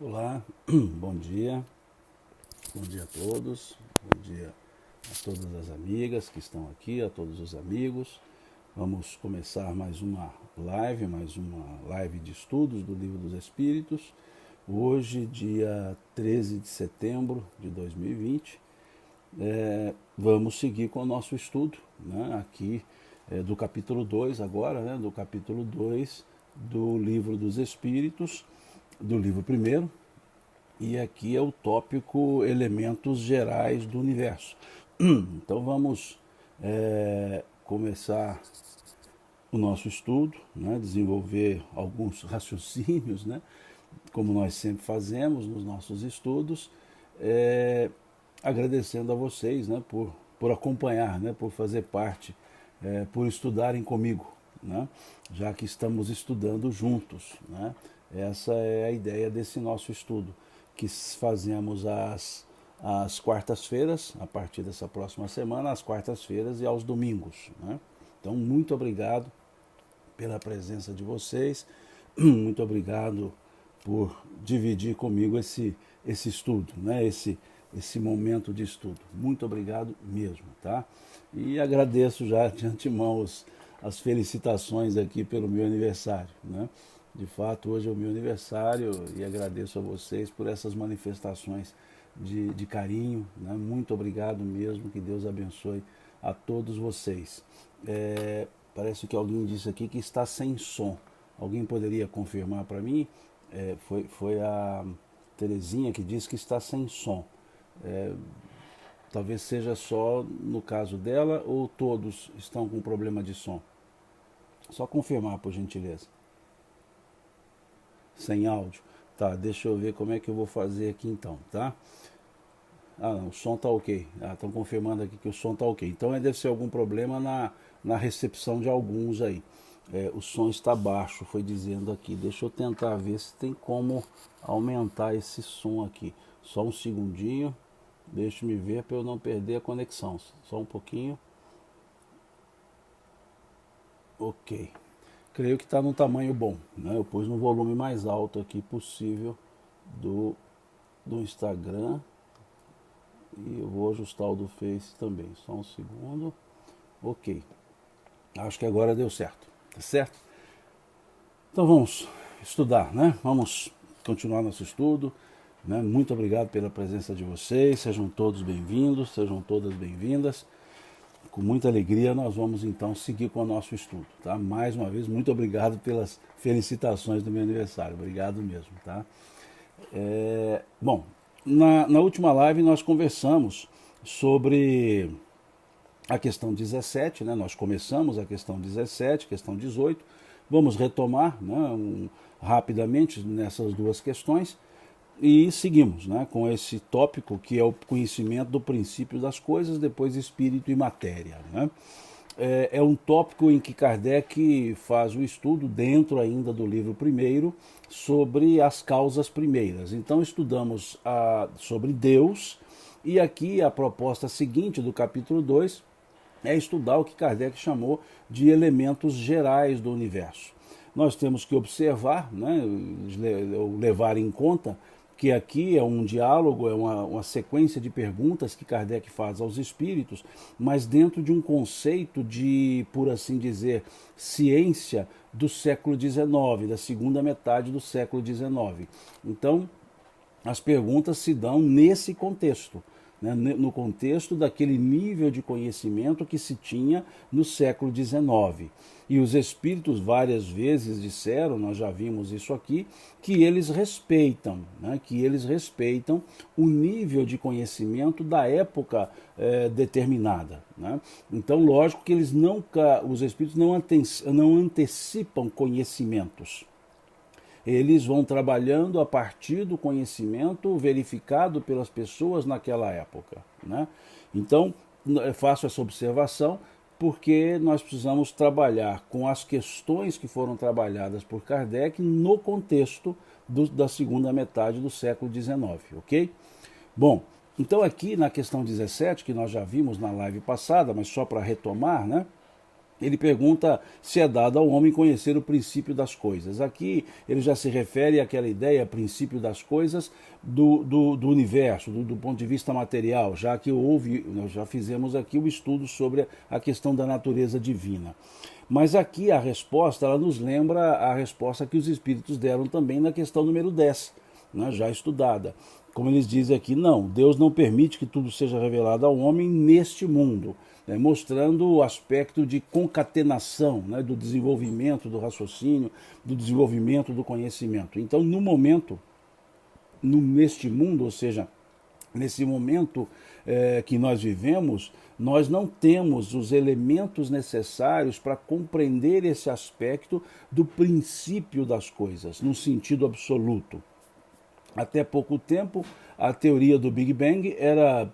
Olá, bom dia a todos, bom dia a todas as amigas que estão aqui, a todos os amigos. Vamos começar mais uma live de estudos do Livro dos Espíritos. Hoje, dia 13 de setembro de 2020, vamos seguir com o nosso estudo, né, aqui do capítulo 2 agora, né, do capítulo 2 do Livro dos Espíritos, do livro primeiro, e aqui é o tópico Elementos Gerais do Universo. Então vamos começar o nosso estudo, né, desenvolver alguns raciocínios, né, como nós sempre fazemos nos nossos estudos, agradecendo a vocês, né, por acompanhar, né, por fazer parte, por estudarem comigo, né, já que estamos estudando juntos, né. Essa é a ideia desse nosso estudo, que fazemos às quartas-feiras, a partir dessa próxima semana, às quartas-feiras e aos domingos, né? Então, muito obrigado pela presença de vocês, muito obrigado por dividir comigo esse estudo, né? Esse momento de estudo. Muito obrigado mesmo, tá? E agradeço já de antemão as felicitações aqui pelo meu aniversário, né? De fato, hoje é o meu aniversário e agradeço a vocês por essas manifestações de carinho, né? Muito obrigado mesmo, que Deus abençoe a todos vocês. Parece que alguém disse aqui que está sem som. Alguém poderia confirmar para mim? Foi a Terezinha que disse que está sem som. Talvez seja só no caso dela ou todos estão com problema de som? Só confirmar, por gentileza. Sem áudio. Tá, deixa eu ver como é que eu vou fazer aqui então, tá? Ah, não, o som tá ok. Estão confirmando aqui que o som tá ok. Então deve ser algum problema na recepção de alguns aí. O som está baixo, foi dizendo aqui. Deixa eu tentar ver se tem como aumentar esse som aqui. Só um segundinho. Deixa me ver para eu não perder a conexão. Só um pouquinho. Ok. Creio que está num tamanho bom, né? Eu pus no volume mais alto aqui possível do Instagram. E eu vou ajustar o do Face também. Só um segundo. Ok. Acho que agora deu certo. Tá certo? Então vamos estudar, né? Vamos continuar nosso estudo, né? Muito obrigado pela presença de vocês. Sejam todos bem-vindos, sejam todas bem-vindas. Com muita alegria nós vamos então seguir com o nosso estudo, tá? Mais uma vez, muito obrigado pelas felicitações do meu aniversário, obrigado mesmo, tá? Bom, na última live nós conversamos sobre a questão 17, né? Nós começamos a questão 17, questão 18, vamos retomar, né, rapidamente nessas duas questões, e seguimos, né, com esse tópico que é o conhecimento do princípio das coisas, depois espírito e matéria, né? É um tópico em que Kardec faz o estudo, dentro ainda do livro primeiro, sobre as causas primeiras. Então estudamos sobre Deus, e aqui a proposta seguinte do capítulo 2 é estudar o que Kardec chamou de elementos gerais do universo. Nós temos que observar, né, levar em conta que aqui é um diálogo, é uma sequência de perguntas que Kardec faz aos espíritos, mas dentro de um conceito de, por assim dizer, ciência do século XIX, da segunda metade do século XIX. Então, as perguntas se dão nesse contexto, né, no contexto daquele nível de conhecimento que se tinha no século XIX. E os espíritos várias vezes disseram, nós já vimos isso aqui, que eles respeitam, né, o nível de conhecimento da época determinada, né? Então, lógico que os espíritos não antecipam conhecimentos. Eles vão trabalhando a partir do conhecimento verificado pelas pessoas naquela época, né? Então, faço essa observação porque nós precisamos trabalhar com as questões que foram trabalhadas por Kardec no contexto da segunda metade do século XIX, ok? Bom, então aqui na questão 17, que nós já vimos na live passada, mas só para retomar, né? Ele pergunta se é dado ao homem conhecer o princípio das coisas. Aqui ele já se refere àquela ideia, princípio das coisas, do universo, do ponto de vista material, já que nós já fizemos aqui o estudo sobre a questão da natureza divina. Mas aqui a resposta, ela nos lembra a resposta que os espíritos deram também na questão número 10, né, já estudada. Como eles dizem aqui, não, Deus não permite que tudo seja revelado ao homem neste mundo, né, mostrando o aspecto de concatenação, né, do desenvolvimento do raciocínio, do desenvolvimento do conhecimento. Então, neste mundo, ou seja, nesse momento que nós vivemos, nós não temos os elementos necessários para compreender esse aspecto do princípio das coisas, no sentido absoluto. Até pouco tempo, a teoria do Big Bang era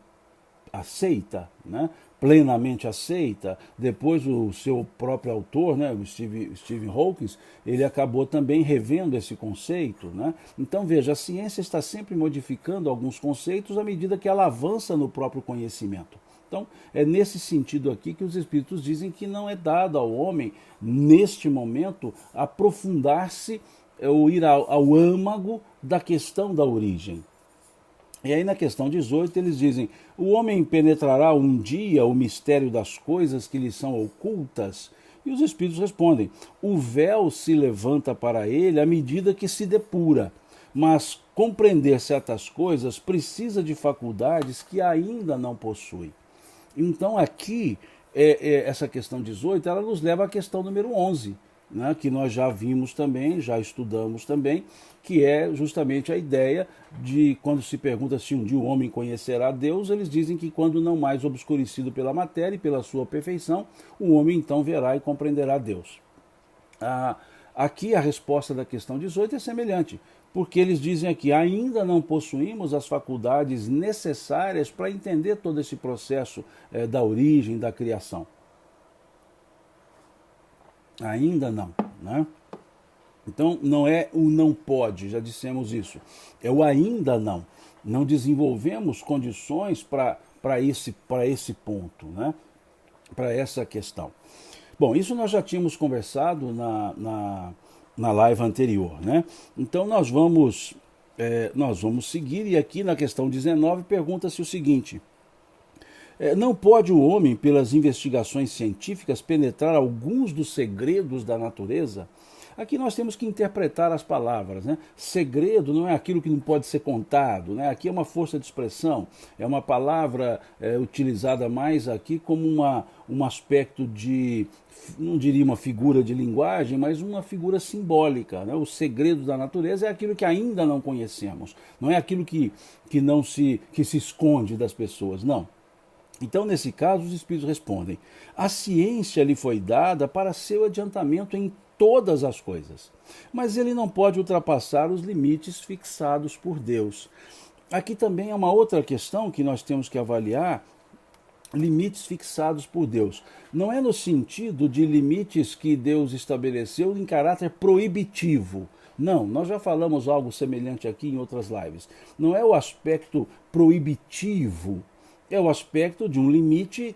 aceita, né? Plenamente aceita. Depois o seu próprio autor, né, o Stephen Hawking, ele acabou também revendo esse conceito, né? Então veja, a ciência está sempre modificando alguns conceitos à medida que ela avança no próprio conhecimento. Então é nesse sentido aqui que os espíritos dizem que não é dado ao homem, neste momento, aprofundar-se ou ir ao âmago da questão da origem. E aí na questão 18 eles dizem, o homem penetrará um dia o mistério das coisas que lhe são ocultas? E os espíritos respondem, o véu se levanta para ele à medida que se depura, mas compreender certas coisas precisa de faculdades que ainda não possui. Então aqui, essa questão 18, ela nos leva à questão número 11, né, que nós já vimos também, já estudamos também, que é justamente a ideia de quando se pergunta se um dia o homem conhecerá Deus, eles dizem que quando não mais obscurecido pela matéria e pela sua perfeição, o homem então verá e compreenderá Deus. Aqui a resposta da questão 18 é semelhante, porque eles dizem aqui, ainda não possuímos as faculdades necessárias para entender todo esse processo da origem, da criação. Ainda não, né? Então não é o não pode, já dissemos isso, é o ainda não. Não desenvolvemos condições para esse ponto, né? Para essa questão. Bom, isso nós já tínhamos conversado na live anterior, né? Então nós vamos seguir, e aqui na questão 19 pergunta-se o seguinte: não pode o homem, pelas investigações científicas, penetrar alguns dos segredos da natureza? Aqui nós temos que interpretar as palavras, né? Segredo não é aquilo que não pode ser contado, né? Aqui é uma força de expressão, é uma palavra utilizada mais aqui como um aspecto de, não diria uma figura de linguagem, mas uma figura simbólica, né? O segredo da natureza é aquilo que ainda não conhecemos, não é aquilo que se esconde das pessoas, não. Então, nesse caso, os espíritos respondem, a ciência lhe foi dada para seu adiantamento em todas as coisas, mas ele não pode ultrapassar os limites fixados por Deus. Aqui também é uma outra questão que nós temos que avaliar, limites fixados por Deus. Não é no sentido de limites que Deus estabeleceu em caráter proibitivo. Não, nós já falamos algo semelhante aqui em outras lives. Não é o aspecto proibitivo, é o aspecto de um limite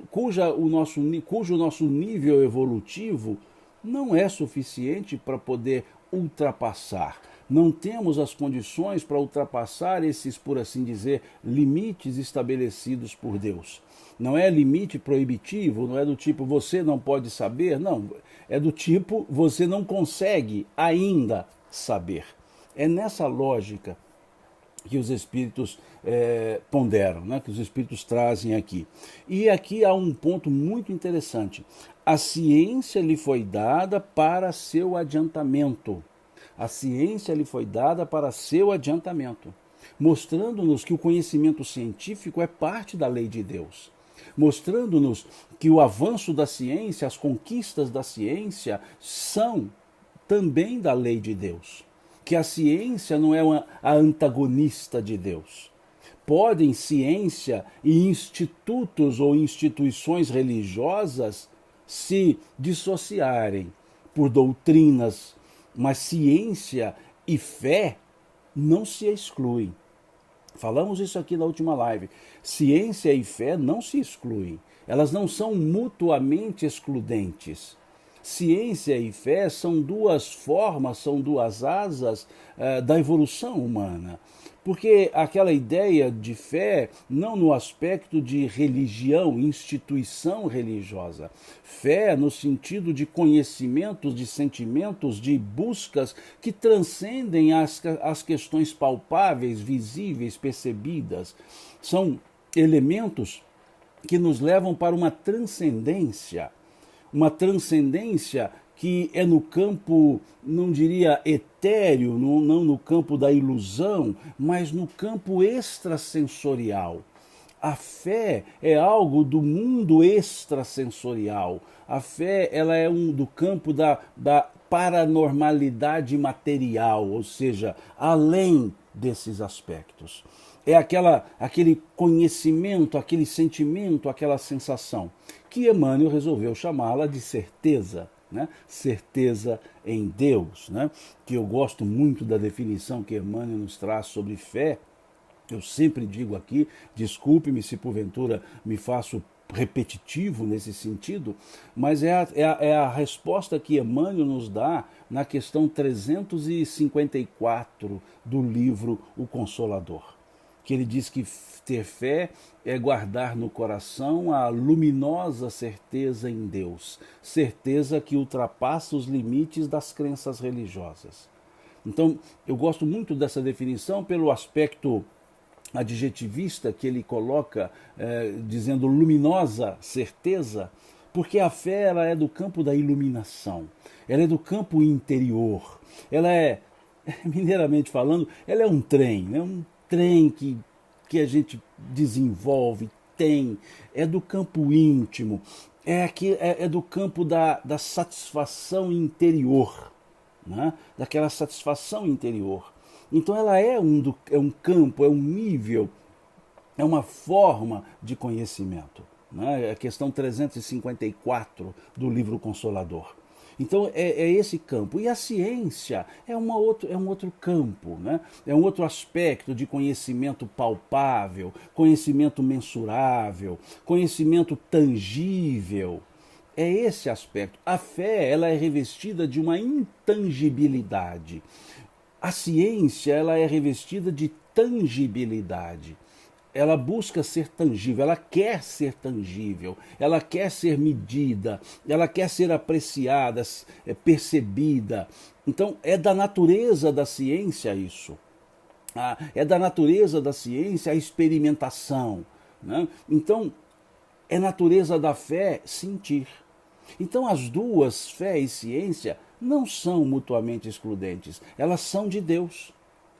cujo o nosso nível evolutivo não é suficiente para poder ultrapassar. Não temos as condições para ultrapassar esses, por assim dizer, limites estabelecidos por Deus. Não é limite proibitivo, não é do tipo você não pode saber, não. É do tipo você não consegue ainda saber. É nessa lógica que os espíritos ponderam, né, que os espíritos trazem aqui. E aqui há um ponto muito interessante. A ciência lhe foi dada para seu adiantamento. A ciência lhe foi dada para seu adiantamento, mostrando-nos que o conhecimento científico é parte da lei de Deus, mostrando-nos que o avanço da ciência, as conquistas da ciência são também da lei de Deus, que a ciência não é a antagonista de Deus. Podem ciência e institutos ou instituições religiosas se dissociarem por doutrinas, mas ciência e fé não se excluem. Falamos isso aqui na última live. Ciência e fé não se excluem. Elas não são mutuamente excludentes. Ciência e fé são duas formas, são duas asas da evolução humana. Porque aquela ideia de fé, não no aspecto de religião, instituição religiosa. Fé no sentido de conhecimentos, de sentimentos, de buscas que transcendem as questões palpáveis, visíveis, percebidas. São elementos que nos levam para uma transcendência que é no campo, não diria etéreo, não no campo da ilusão, mas no campo extrasensorial. A fé é algo do mundo extrasensorial. A fé ela é do campo da paranormalidade material, ou seja, além desses aspectos. É aquele conhecimento, aquele sentimento, aquela sensação, que Emmanuel resolveu chamá-la de certeza. Né? Certeza em Deus, né? Que eu gosto muito da definição que Emmanuel nos traz sobre fé. Eu sempre digo aqui, desculpe-me se porventura me faço repetitivo nesse sentido, mas é a resposta que Emmanuel nos dá na questão 354 do livro O Consolador, que ele diz que ter fé é guardar no coração a luminosa certeza em Deus, certeza que ultrapassa os limites das crenças religiosas. Então, eu gosto muito dessa definição pelo aspecto adjetivista que ele coloca, dizendo luminosa certeza, porque a fé ela é do campo da iluminação, ela é do campo interior, ela é, mineiramente falando, ela é um trem, né? Um trem que a gente desenvolve, é do campo íntimo, é do campo da satisfação interior, né? Daquela satisfação interior. Então ela é um campo, é um nível, é uma forma de conhecimento. Né? É a questão 354 do livro Consolador. Então é esse campo. E a ciência é um outro campo, né? É um outro aspecto de conhecimento palpável, conhecimento mensurável, conhecimento tangível. É esse aspecto. A fé ela é revestida de uma intangibilidade. A ciência ela é revestida de tangibilidade. Ela busca ser tangível, ela quer ser tangível, ela quer ser medida, ela quer ser apreciada, percebida. Então é da natureza da ciência isso. É da natureza da ciência a experimentação. Né? Então é natureza da fé sentir. Então as duas, fé e ciência, não são mutuamente excludentes, elas são de Deus,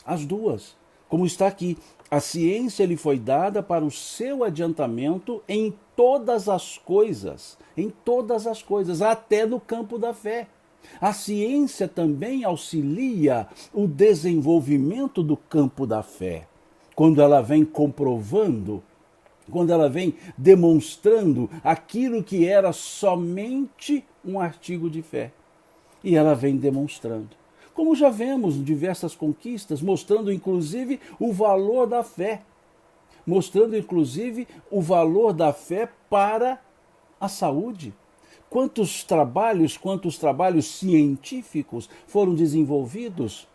as duas. Como está aqui, a ciência lhe foi dada para o seu adiantamento em todas as coisas, até no campo da fé. A ciência também auxilia o desenvolvimento do campo da fé, quando ela vem comprovando, quando ela vem demonstrando aquilo que era somente um artigo de fé. E ela vem demonstrando. Como já vemos diversas conquistas, mostrando inclusive o valor da fé. Mostrando inclusive o valor da fé para a saúde. Quantos trabalhos científicos foram desenvolvidos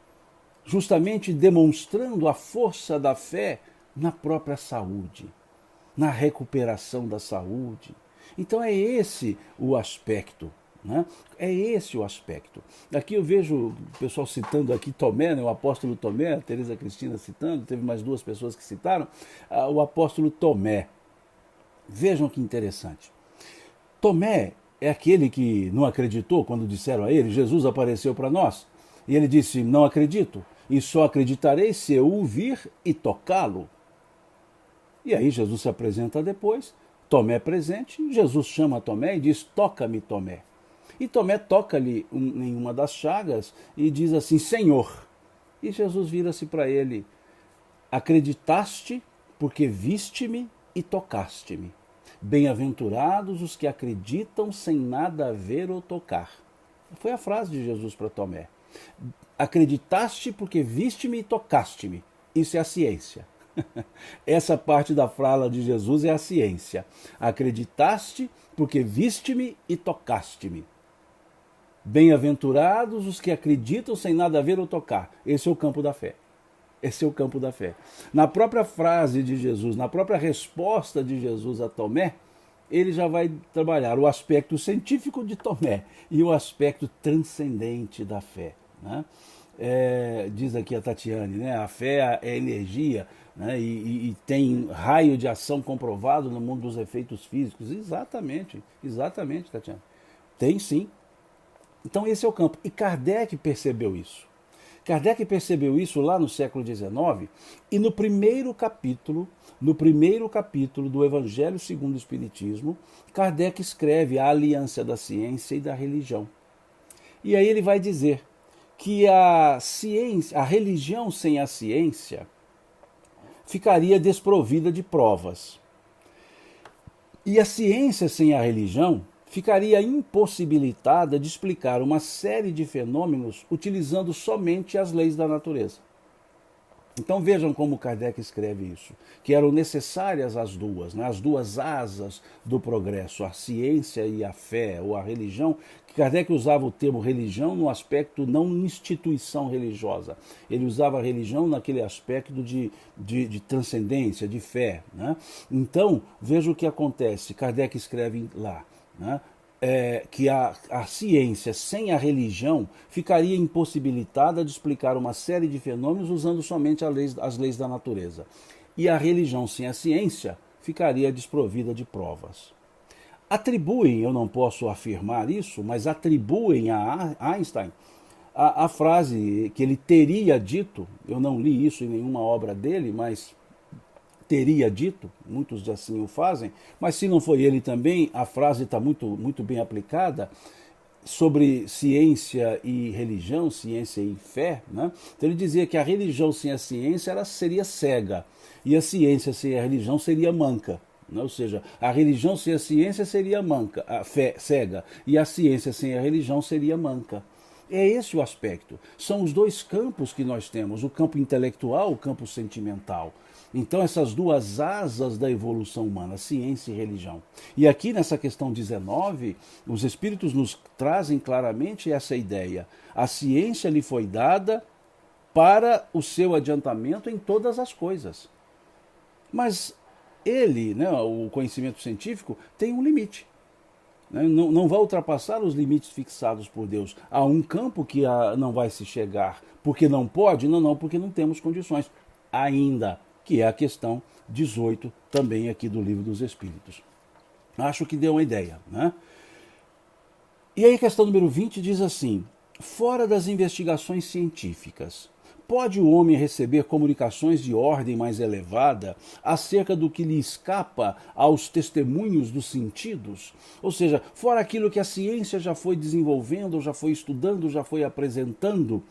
justamente demonstrando a força da fé na própria saúde, na recuperação da saúde. Então é esse o aspecto. Né? É esse o aspecto. Aqui eu vejo o pessoal citando aqui Tomé, né? O apóstolo Tomé, a Teresa Cristina citando, teve mais duas pessoas que citaram, o apóstolo Tomé. Vejam que interessante. Tomé é aquele que não acreditou quando disseram a ele, Jesus apareceu para nós. E ele disse, não acredito, e só acreditarei se eu o vir e tocá-lo. E aí Jesus se apresenta depois, Tomé presente, Jesus chama Tomé e diz, toca-me, Tomé. E Tomé toca-lhe em uma das chagas e diz assim, Senhor. E Jesus vira-se para ele, acreditaste porque viste-me e tocaste-me. Bem-aventurados os que acreditam sem nada ver ou tocar. Foi a frase de Jesus para Tomé. Acreditaste porque viste-me e tocaste-me. Isso é a ciência. Essa parte da fala de Jesus é a ciência. Acreditaste porque viste-me e tocaste-me. Bem-aventurados os que acreditam sem nada ver ou tocar. Esse é o campo da fé. Esse é o campo da fé. Na própria frase de Jesus, na própria resposta de Jesus a Tomé, ele já vai trabalhar o aspecto científico de Tomé e o aspecto transcendente da fé. Né? Diz aqui a Tatiane, né? A fé é energia, né? E tem raio de ação comprovado no mundo dos efeitos físicos. Exatamente, exatamente, Tatiane. Tem sim. Então esse é o campo. E Kardec percebeu isso. Kardec percebeu isso lá no século XIX e no primeiro capítulo do Evangelho segundo o Espiritismo, Kardec escreve a aliança da ciência e da religião. E aí ele vai dizer que a religião sem a ciência ficaria desprovida de provas. E a ciência sem a religião ficaria impossibilitada de explicar uma série de fenômenos utilizando somente as leis da natureza. Então vejam como Kardec escreve isso, que eram necessárias as duas, né? As duas asas do progresso, a ciência e a fé, ou a religião, que Kardec usava o termo religião no aspecto não instituição religiosa, ele usava a religião naquele aspecto de transcendência, de fé. Né? Então veja o que acontece, Kardec escreve lá, né? Que a ciência sem a religião ficaria impossibilitada de explicar uma série de fenômenos usando somente as leis da natureza. E a religião sem a ciência ficaria desprovida de provas. Atribuem, eu não posso afirmar isso, mas atribuem a Einstein a frase que ele teria dito, eu não li isso em nenhuma obra dele, mas teria dito, muitos assim o fazem, mas se não foi ele também, a frase está muito bem aplicada sobre ciência e religião, ciência e fé. Né? Então ele dizia que a religião sem a ciência seria cega, e a ciência sem a religião seria manca. Né? Ou seja, a religião sem a ciência seria manca, a fé cega, e a ciência sem a religião seria manca. É esse o aspecto. São os dois campos que nós temos, o campo intelectual, o campo sentimental. Então essas duas asas da evolução humana, ciência e religião. E aqui nessa questão 19, os espíritos nos trazem claramente essa ideia. A ciência lhe foi dada para o seu adiantamento em todas as coisas. Mas ele, né, o conhecimento científico, tem um limite. Não vai ultrapassar os limites fixados por Deus. Há um campo que não vai se chegar. Porque não pode? Não, porque não temos condições. Ainda, que é a questão 18, também aqui do Livro dos Espíritos. Acho que deu uma ideia. Né? E aí a questão número 20 diz assim: fora das investigações científicas, pode o homem receber comunicações de ordem mais elevada acerca do que lhe escapa aos testemunhos dos sentidos? Ou seja, fora aquilo que a ciência já foi desenvolvendo, já foi estudando, já foi apresentando,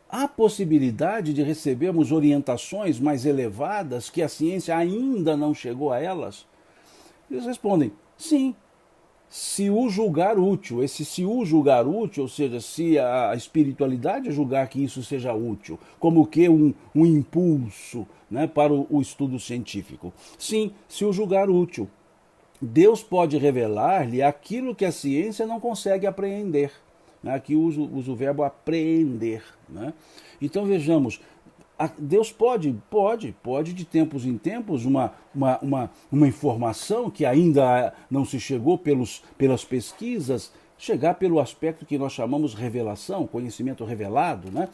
há possibilidade de recebermos orientações mais elevadas que a ciência ainda não chegou a elas? Eles respondem, sim. Se o julgar útil, ou seja, se a espiritualidade julgar que isso seja útil, como que um impulso, né, para o estudo científico. Sim, se o julgar útil. Deus pode revelar-lhe aquilo que a ciência não consegue apreender. Aqui uso o verbo apreender. Né? Então vejamos, Deus pode de tempos em tempos uma informação que ainda não se chegou pelas pesquisas, chegar pelo aspecto que nós chamamos revelação, conhecimento revelado. Né?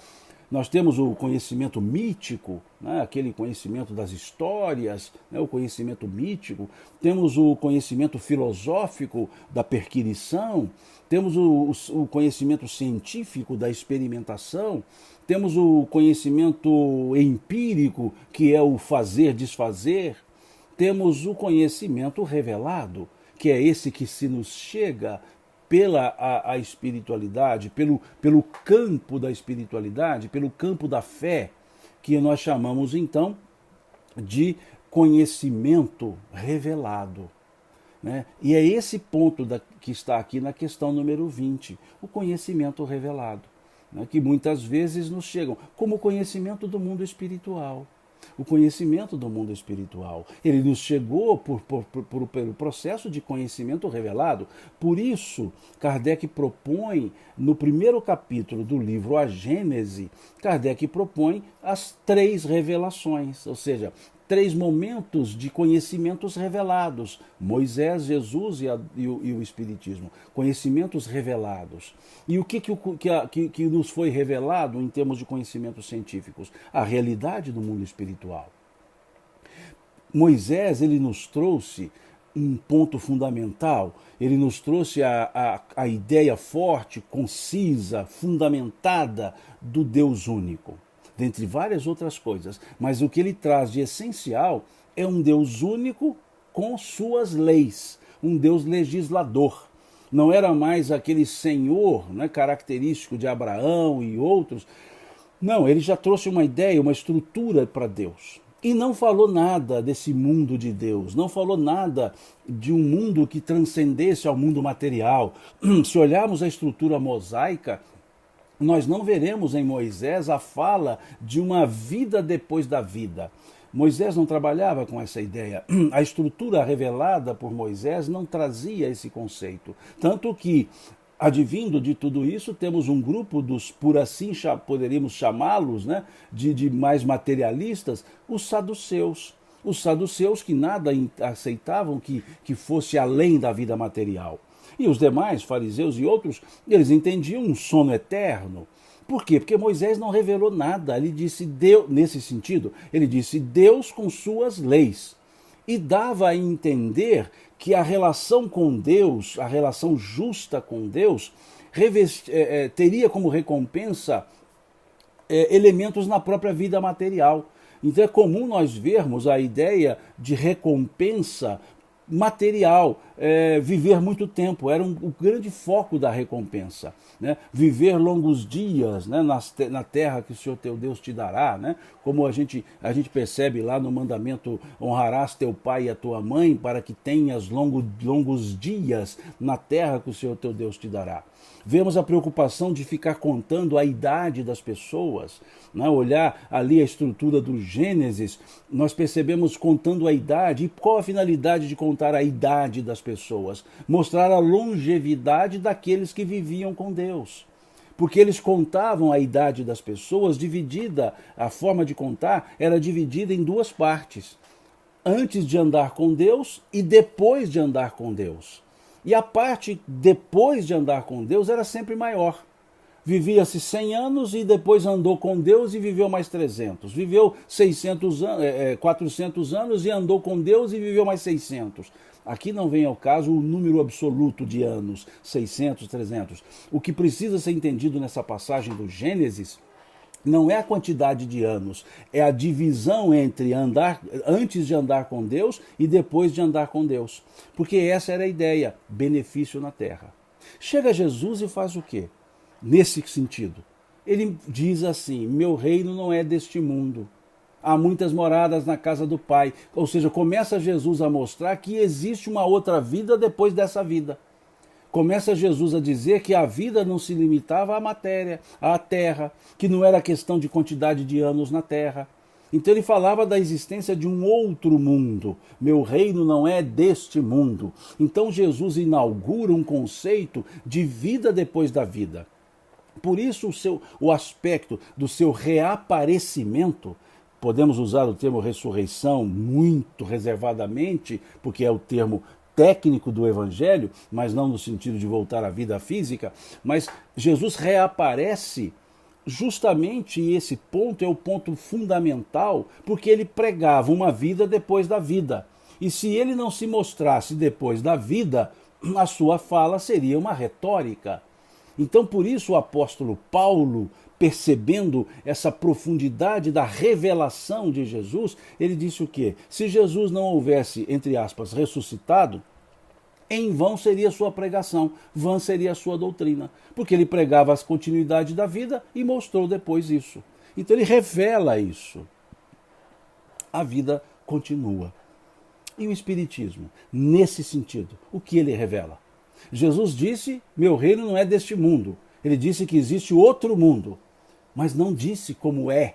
Nós temos o conhecimento mítico, né? Aquele conhecimento das histórias, né? O conhecimento mítico. Temos o conhecimento filosófico da perquirição, temos o conhecimento científico da experimentação, temos o conhecimento empírico, que é o fazer, desfazer, temos o conhecimento revelado, que é esse que se nos chega pela a espiritualidade, pelo campo da espiritualidade, pelo campo da fé, que nós chamamos então de conhecimento revelado. Né? E é esse ponto que está aqui na questão número 20, o conhecimento revelado, né? Que muitas vezes nos chegam como conhecimento do mundo espiritual. o conhecimento do mundo espiritual. Ele nos chegou pelo processo de conhecimento revelado. Por isso, Kardec propõe, no primeiro capítulo do livro A Gênese, Kardec propõe as 3 revelações, ou seja, 3 momentos de conhecimentos revelados: Moisés, Jesus e o Espiritismo. Conhecimentos revelados. E o que nos foi revelado em termos de conhecimentos científicos? A realidade do mundo espiritual. Moisés, ele nos trouxe um ponto fundamental, ele nos trouxe a ideia forte, concisa, fundamentada do Deus único, dentre várias outras coisas. Mas o que ele traz de essencial é um Deus único com suas leis, um Deus legislador. Não era mais aquele senhor, né, característico de Abraão e outros. Não, ele já trouxe uma ideia, uma estrutura para Deus. E não falou nada desse mundo de Deus, não falou nada de um mundo que transcendesse ao mundo material. Se olharmos a estrutura mosaica, nós não veremos em Moisés a fala de uma vida depois da vida. Moisés não trabalhava com essa ideia. A estrutura revelada por Moisés não trazia esse conceito. Tanto que, advindo de tudo isso, temos um grupo dos, por assim poderíamos chamá-los, né, de mais materialistas, os saduceus. Os saduceus que nada aceitavam que fosse além da vida material. E os demais, fariseus e outros, eles entendiam um sono eterno. Por quê? Porque Moisés não revelou nada. Ele disse Deus, nesse sentido, ele disse Deus com suas leis. E dava a entender que a relação com Deus, a relação justa com Deus, teria como recompensa elementos na própria vida material. Então é comum nós vermos a ideia de recompensa material, viver muito tempo, era o grande foco da recompensa, né? Viver longos dias, né? Na terra que o Senhor teu Deus te dará, né? Como a gente percebe lá no mandamento: honrarás teu pai e a tua mãe para que tenhas longos dias na terra que o Senhor teu Deus te dará. Vemos a preocupação de ficar contando a idade das pessoas, né? Olhar ali a estrutura do Gênesis, nós percebemos contando a idade. E qual a finalidade de contar a idade das pessoas? Mostrar a longevidade daqueles que viviam com Deus. Porque eles contavam a idade das pessoas dividida, a forma de contar era dividida em 2 partes: antes de andar com Deus e depois de andar com Deus. E a parte depois de andar com Deus era sempre maior. Vivia-se 100 anos e depois andou com Deus e viveu mais 300. Viveu 400 anos e andou com Deus e viveu mais 600. Aqui não vem ao caso o número absoluto de anos, 600, 300. O que precisa ser entendido nessa passagem do Gênesis não é a quantidade de anos, é a divisão entre andar antes de andar com Deus e depois de andar com Deus. Porque essa era a ideia, benefício na terra. Chega Jesus e faz o quê? Nesse sentido, ele diz assim: meu reino não é deste mundo. Há muitas moradas na casa do Pai. Ou seja, começa Jesus a mostrar que existe uma outra vida depois dessa vida. Começa Jesus a dizer que a vida não se limitava à matéria, à terra, que não era questão de quantidade de anos na terra. Então ele falava da existência de um outro mundo. Meu reino não é deste mundo. Então Jesus inaugura um conceito de vida depois da vida. Por isso o aspecto do seu reaparecimento, podemos usar o termo ressurreição muito reservadamente, porque é o termo técnico do Evangelho, mas não no sentido de voltar à vida física, mas Jesus reaparece justamente, e esse ponto é o ponto fundamental, porque ele pregava uma vida depois da vida. E se ele não se mostrasse depois da vida, a sua fala seria uma retórica. Então, por isso, o apóstolo Paulo, percebendo essa profundidade da revelação de Jesus, ele disse o quê? Se Jesus não houvesse, entre aspas, ressuscitado, em vão seria a sua pregação, vã seria a sua doutrina, porque ele pregava a continuidade da vida e mostrou depois isso. Então ele revela isso. A vida continua. E o Espiritismo, nesse sentido, o que ele revela? Jesus disse, meu reino não é deste mundo. Ele disse que existe outro mundo, mas não disse como é.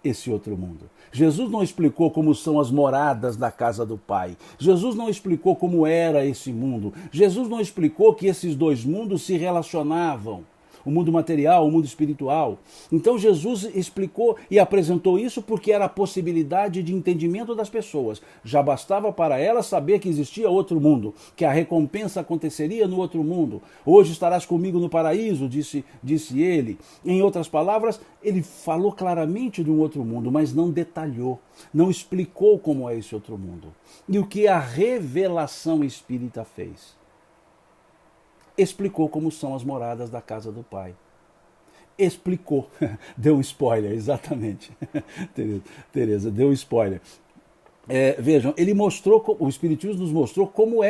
esse outro mundo. Jesus não explicou como são as moradas da casa do Pai. Jesus não explicou como era esse mundo. Jesus não explicou que esses dois mundos se relacionavam. O mundo material, o mundo espiritual. Então Jesus explicou e apresentou isso porque era a possibilidade de entendimento das pessoas. Já bastava para elas saber que existia outro mundo, que a recompensa aconteceria no outro mundo. Hoje estarás comigo no paraíso, disse ele. Em outras palavras, ele falou claramente de um outro mundo, mas não detalhou, não explicou como é esse outro mundo. E o que a revelação espírita fez? Explicou como são as moradas da casa do Pai. Explicou, deu um spoiler, exatamente. Tereza, deu um spoiler. Vejam, ele mostrou, o Espiritismo nos mostrou como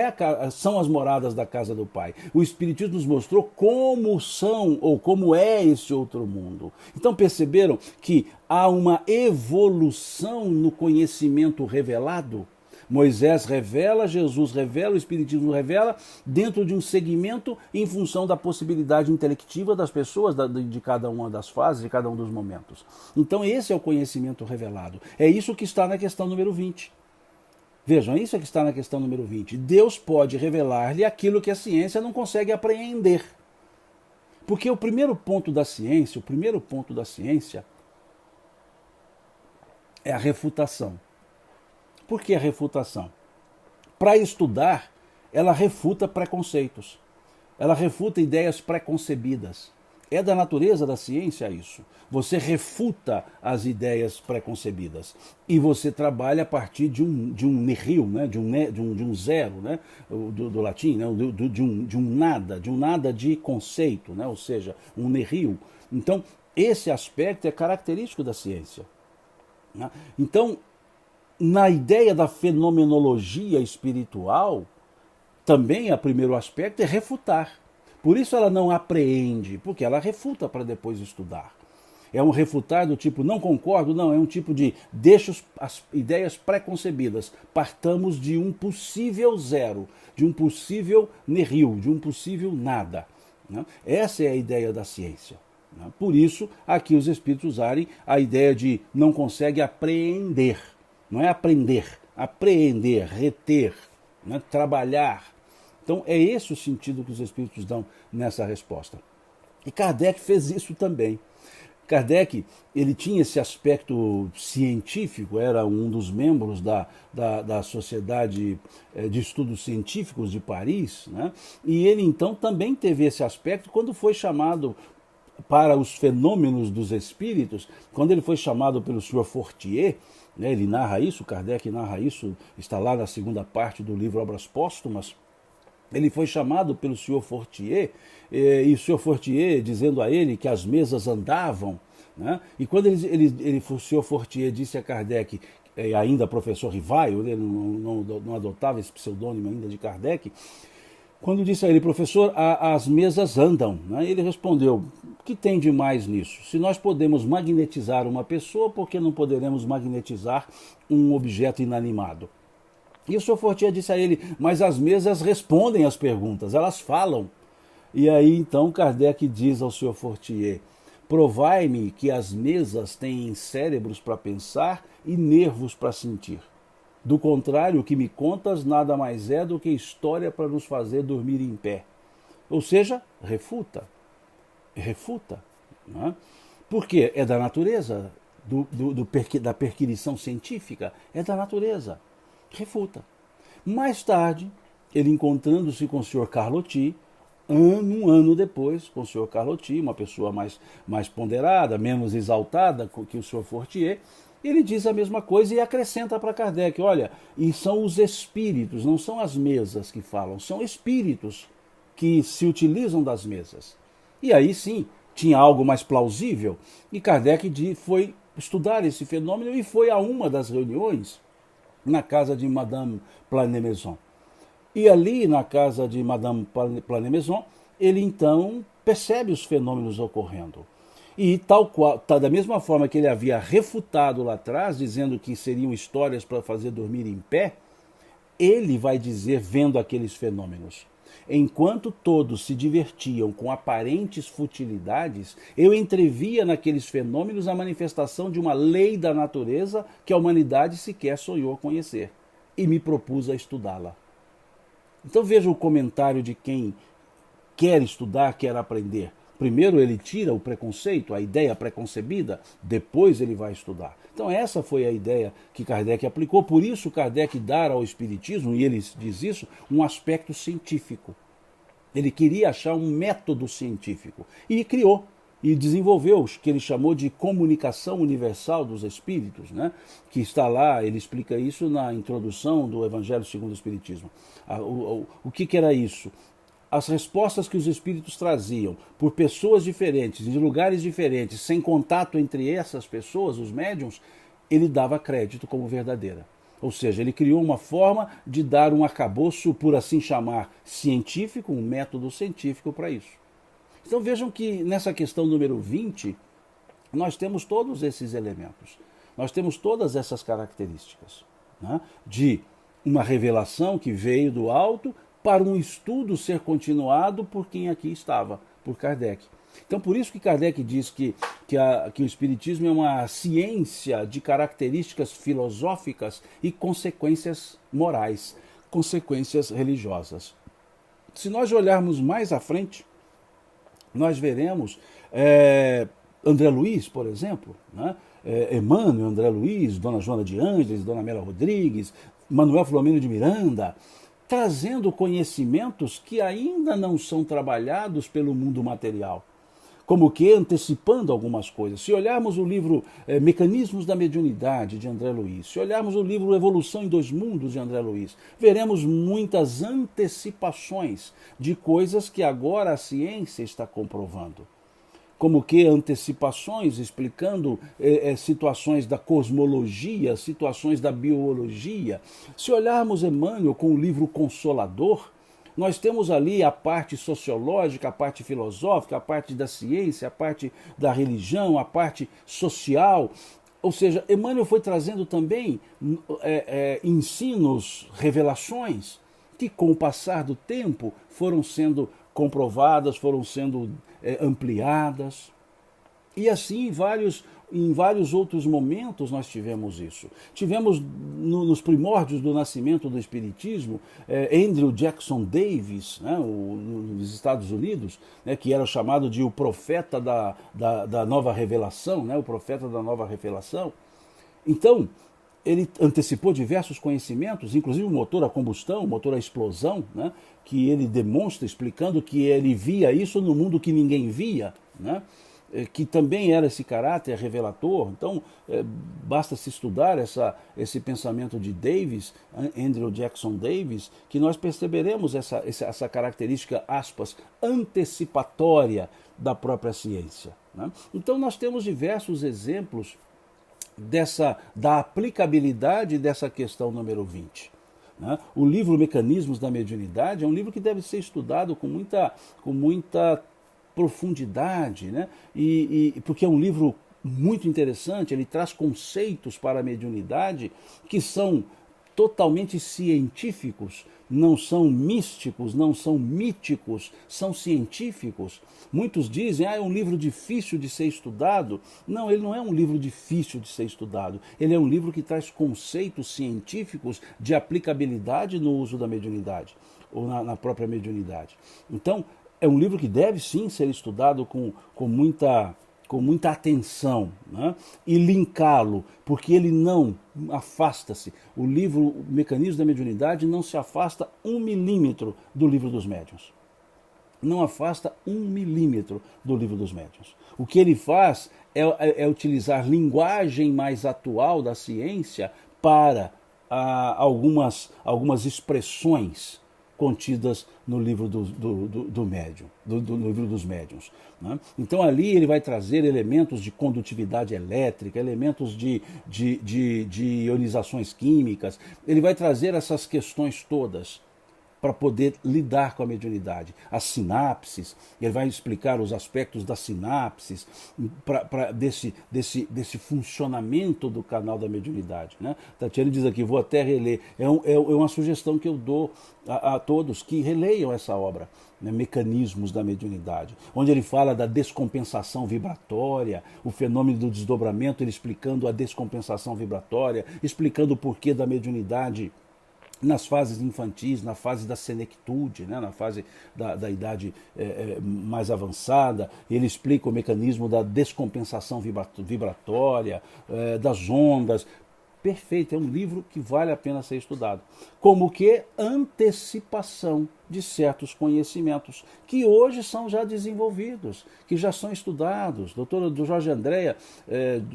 são as moradas da casa do Pai. O Espiritismo nos mostrou como são ou como é esse outro mundo. Então perceberam que há uma evolução no conhecimento revelado? Moisés revela, Jesus revela, o Espiritismo revela, dentro de um segmento em função da possibilidade intelectiva das pessoas, de cada uma das fases, de cada um dos momentos. Então esse é o conhecimento revelado. É isso que está na questão número 20. Vejam, isso é que está na questão número 20. Deus pode revelar-lhe aquilo que a ciência não consegue apreender. Porque o primeiro ponto da ciência é a refutação. Por que a refutação? Para estudar, ela refuta preconceitos. Ela refuta ideias preconcebidas. É da natureza da ciência isso. Você refuta as ideias preconcebidas. E você trabalha a partir de um nihil, né? de um zero, né? do latim, né? de um nada de conceito, né? Ou seja, um nihil. Então, esse aspecto é característico da ciência. Né? Então, na ideia da fenomenologia espiritual, também o primeiro aspecto é refutar. Por isso ela não apreende, porque ela refuta para depois estudar. É um refutar do tipo, não concordo, não, é um tipo de deixa as ideias preconcebidas. Partamos de um possível zero, de um possível nihil, de um possível nada. Né? Essa é a ideia da ciência. Né? Por isso, aqui os espíritos usarem a ideia de não consegue apreender. Não é aprender, apreender, reter, né? Trabalhar. Então é esse o sentido que os espíritos dão nessa resposta. E Kardec fez isso também. Kardec, ele tinha esse aspecto científico, era um dos membros da Sociedade de Estudos Científicos de Paris, né? E ele então também teve esse aspecto quando foi chamado para os fenômenos dos espíritos, quando ele foi chamado pelo Sr. Fortier, né, ele narra isso, Kardec narra isso, está lá na segunda parte do livro Obras Póstumas. Ele foi chamado pelo Sr. Fortier, e o Sr. Fortier dizendo a ele que as mesas andavam, né? E quando o Sr. Fortier disse a Kardec, ainda professor Rivaio, ele não adotava esse pseudônimo ainda de Kardec, quando disse a ele, professor, as mesas andam, né? Ele respondeu, o que tem de mais nisso? Se nós podemos magnetizar uma pessoa, por que não poderemos magnetizar um objeto inanimado? E o Sr. Fortier disse a ele, mas as mesas respondem às perguntas, elas falam. E aí então Kardec diz ao Sr. Fortier, provai-me que as mesas têm cérebros para pensar e nervos para sentir. Do contrário, o que me contas nada mais é do que história para nos fazer dormir em pé. Ou seja, refuta. Refuta. Né? Porque é da natureza, da perquisição científica, é da natureza. Refuta. Mais tarde, ele encontrando-se com o Sr. Carlotti, um ano depois, com o Sr. Carlotti, uma pessoa mais ponderada, menos exaltada que o Sr. Fortier, ele diz a mesma coisa e acrescenta para Kardec, olha, e são os espíritos, não são as mesas que falam, são espíritos que se utilizam das mesas. E aí sim, tinha algo mais plausível, e Kardec foi estudar esse fenômeno e foi a uma das reuniões na casa de Madame Plané-Maison. E ali, na casa de Madame Plané-Maison, ele então percebe os fenômenos ocorrendo. E da mesma forma que ele havia refutado lá atrás, dizendo que seriam histórias para fazer dormir em pé, ele vai dizer vendo aqueles fenômenos. Enquanto todos se divertiam com aparentes futilidades, eu entrevia naqueles fenômenos a manifestação de uma lei da natureza que a humanidade sequer sonhou conhecer, e me propus a estudá-la. Então veja o comentário de quem quer estudar, quer aprender. Primeiro ele tira o preconceito, a ideia preconcebida, depois ele vai estudar. Então essa foi a ideia que Kardec aplicou, por isso Kardec dá ao Espiritismo, e ele diz isso, um aspecto científico. Ele queria achar um método científico e criou e desenvolveu o que ele chamou de comunicação universal dos espíritos, né? Que está lá, ele explica isso na introdução do Evangelho segundo o Espiritismo. O que era isso? As respostas que os espíritos traziam por pessoas diferentes, de lugares diferentes, sem contato entre essas pessoas, os médiuns, ele dava crédito como verdadeira. Ou seja, ele criou uma forma de dar um arcabouço, por assim chamar, científico, um método científico para isso. Então vejam que nessa questão número 20, nós temos todos esses elementos. Nós temos todas essas características, né? De uma revelação que veio do alto para um estudo ser continuado por quem aqui estava, por Kardec. Então por isso que Kardec diz que o Espiritismo é uma ciência de características filosóficas e consequências morais, consequências religiosas. Se nós olharmos mais à frente, nós veremos André Luiz, por exemplo, né? Emmanuel, André Luiz, Dona Joana de Ângeles, Dona Amélia Rodrigues, Manuel Filomeno de Miranda, trazendo conhecimentos que ainda não são trabalhados pelo mundo material, como que antecipando algumas coisas. Se olharmos o livro Mecanismos da Mediunidade, de André Luiz, se olharmos o livro Evolução em Dois Mundos, de André Luiz, veremos muitas antecipações de coisas que agora a ciência está comprovando. Como que antecipações explicando situações da cosmologia, situações da biologia. Se olharmos Emmanuel com o livro Consolador, nós temos ali a parte sociológica, a parte filosófica, a parte da ciência, a parte da religião, a parte social. Ou seja, Emmanuel foi trazendo também ensinos, revelações, que com o passar do tempo foram sendo comprovadas, foram sendo ampliadas. E assim em vários outros momentos nós tivemos isso. Tivemos nos primórdios do nascimento do Espiritismo, Andrew Jackson Davis, né, nos Estados Unidos, né, que era chamado de o profeta da nova revelação, né, o profeta da nova revelação. Então, ele antecipou diversos conhecimentos, inclusive o motor a combustão, o motor a explosão, né, que ele demonstra explicando que ele via isso no mundo que ninguém via, né, que também era esse caráter revelator. Então, basta se estudar esse pensamento de Davis, Andrew Jackson Davis, que nós perceberemos essa característica, aspas, antecipatória da própria ciência, né? Então, nós temos diversos exemplos da aplicabilidade dessa questão número 20. Né? O livro Mecanismos da Mediunidade é um livro que deve ser estudado com muita profundidade, né? Porque é um livro muito interessante, ele traz conceitos para a mediunidade que são totalmente científicos, não são místicos, não são míticos, são científicos. Muitos dizem, é um livro difícil de ser estudado. Não, ele não é um livro difícil de ser estudado. Ele é um livro que traz conceitos científicos de aplicabilidade no uso da mediunidade, ou na própria mediunidade. Então, é um livro que deve sim ser estudado com muita atenção, né? E linká-lo, porque ele não afasta-se. O livro Mecanismos da Mediunidade não se afasta 1 milímetro do Livro dos Médiuns. Não afasta 1 milímetro do Livro dos Médiuns. O que ele faz é utilizar linguagem mais atual da ciência para algumas expressões contidas no livro do médium, no livro dos médiuns, né? Então ali ele vai trazer elementos de condutividade elétrica, elementos de ionizações químicas, ele vai trazer essas questões todas para poder lidar com a mediunidade. As sinapses, ele vai explicar os aspectos das sinapses, desse funcionamento do canal da mediunidade. Né? Tatiana diz aqui, vou até reler, é uma sugestão que eu dou a todos que releiam essa obra, né, Mecanismos da Mediunidade, onde ele fala da descompensação vibratória, o fenômeno do desdobramento, ele explicando a descompensação vibratória, explicando o porquê da mediunidade nas fases infantis, na fase da senectude, né, na fase da idade mais avançada. Ele explica o mecanismo da descompensação vibratória, das ondas. Perfeito, é um livro que vale a pena ser estudado. Como que antecipação de certos conhecimentos que hoje são já desenvolvidos, que já são estudados. O doutor Jorge Andréa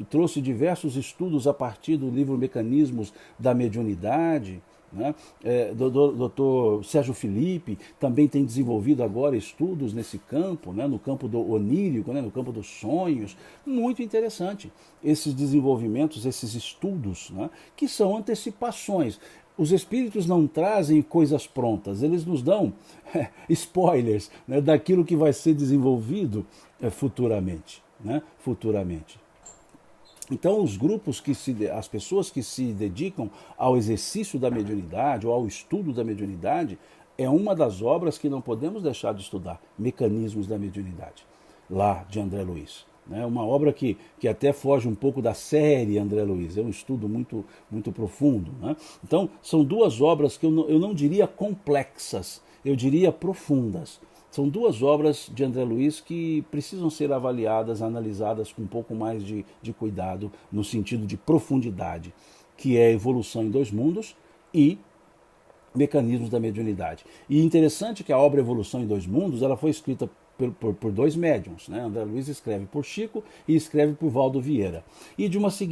trouxe diversos estudos a partir do livro Mecanismos da Mediunidade. Né? Doutor Sérgio Felipe também tem desenvolvido agora estudos nesse campo, né? No campo do onírico, né? No campo dos sonhos. Muito interessante esses desenvolvimentos, esses estudos, né? Que são antecipações. Os espíritos não trazem coisas prontas, eles nos dão spoilers, né? Daquilo que vai ser desenvolvido futuramente, né? Futuramente. Então, os grupos as pessoas que se dedicam ao exercício da mediunidade ou ao estudo da mediunidade, é uma das obras que não podemos deixar de estudar, Mecanismos da Mediunidade, lá de André Luiz. É uma obra que até foge um pouco da série André Luiz, é um estudo muito, muito profundo. Né? Então, são duas obras que eu não diria complexas, eu diria profundas. São duas obras de André Luiz que precisam ser avaliadas, analisadas com um pouco mais de cuidado, no sentido de profundidade, que é Evolução em Dois Mundos e Mecanismos da Mediunidade. E interessante que a obra Evolução em Dois Mundos ela foi escrita por dois médiuns, né? André Luiz escreve por Chico e escreve por Valdo Vieira. E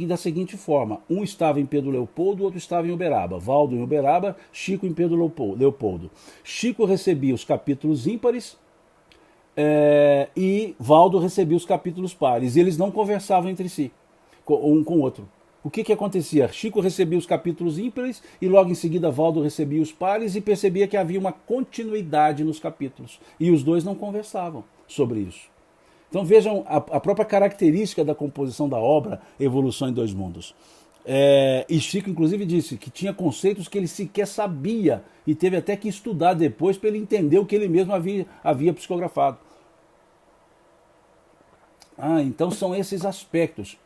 da seguinte forma, um estava em Pedro Leopoldo, o outro estava em Uberaba. Valdo em Uberaba, Chico em Pedro Leopoldo. Chico recebia os capítulos ímpares e Valdo recebia os capítulos pares. E eles não conversavam entre si, um com o outro. O que acontecia? Chico recebia os capítulos ímpares e logo em seguida Valdo recebia os pares e percebia que havia uma continuidade nos capítulos. E os dois não conversavam sobre isso. Então vejam a própria característica da composição da obra Evolução em Dois Mundos. E Chico inclusive disse que tinha conceitos que ele sequer sabia e teve até que estudar depois para ele entender o que ele mesmo havia psicografado. Então são esses aspectos.